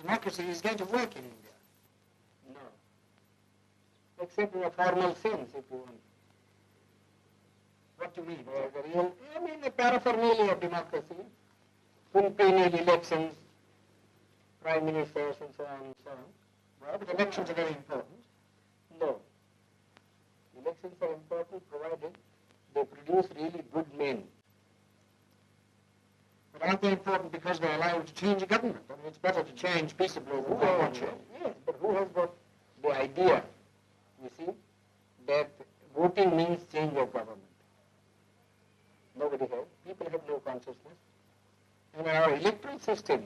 democracy is going to work in India. No. Except in a formal sense, if you want. What do you mean? The real, I mean the paraphernalia of democracy, quinquennial elections, prime ministers and so on and so on. Well, but elections are very important. No. Elections are important provided they produce really good men. But aren't they important because they allow you to change a government? I mean, it's better to change peaceably than violently. Yes, but who has got the idea, you see, that voting means change of government? Nobody has. People have no consciousness. And our electoral system,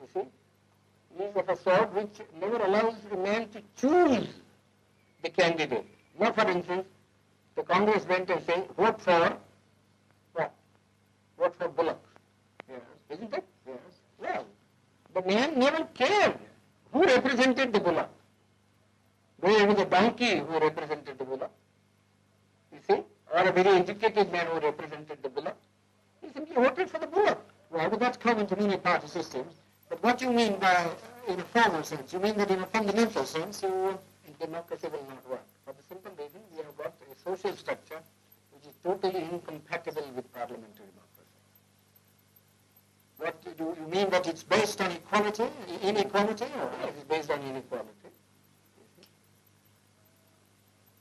you see, is of a sort which never allows a man to choose the candidate. Now, for instance, the Congress went and said, vote for what? Vote for Bullock. Yes. Isn't it? Yes. Well, the man never cared who represented the Bullock. Whether it was a donkey who represented the Bullock, you see, or a very educated man who represented the Bullock. He simply voted for the Bullock. Well, that's common to many party systems. But what you mean by, in a formal sense, you mean that in a fundamental sense, democracy will not work. For the simple reason, we have got a social structure which is totally incompatible with parliamentary democracy. What do you mean that it's based on equality, inequality, or it is based on inequality?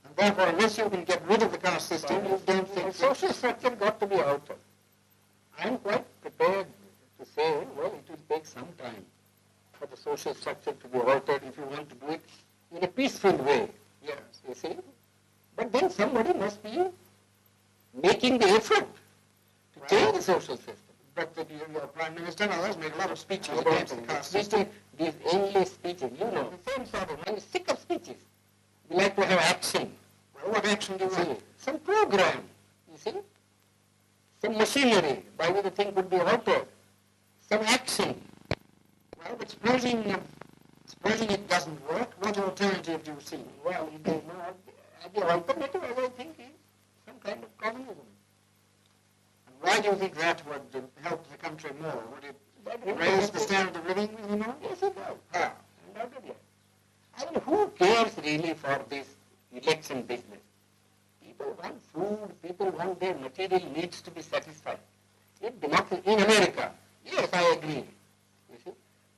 And therefore, unless you can get rid of the caste system, you don't think the social structure got to be altered. I'm quite prepared to say, well, it will take some time for the social structure to be altered if you want to do it in a peaceful way, yes, you see. But then somebody must be making the effort to change the social system. But your Prime Minister and others make a lot of speeches against the caste system. These endless speeches, you know, the same sort of, I'm sick of speeches. We like to have action. Well, what action do you want? Some program, you see. Some machinery by which the thing could be altered. Some action. Well, but supposing it doesn't work, what alternative do you see? Well, the alternative, as I think, is some kind of communism. And why do you think that would help the country more? Would it raise the standard of living more? Yes, it does. How? Undoubtedly. I mean, who cares really for this election business? People want food, people want their material needs to be satisfied. If democracy, in America, yes, I agree. You see,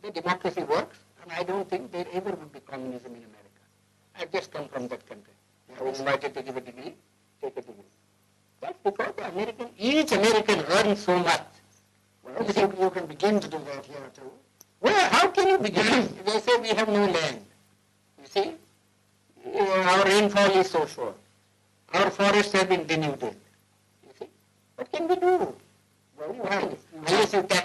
the democracy works. And I don't think there ever would be communism in America. I've just come from that country. I was invited to give a degree, take a degree. That's because each American earns so much. Well, you think you can begin to do that here too? Well, how can you begin? They say we have no land. You see? Our rainfall is so short. Our forests have been denuded. You see? What can we do? Well, unless you tackle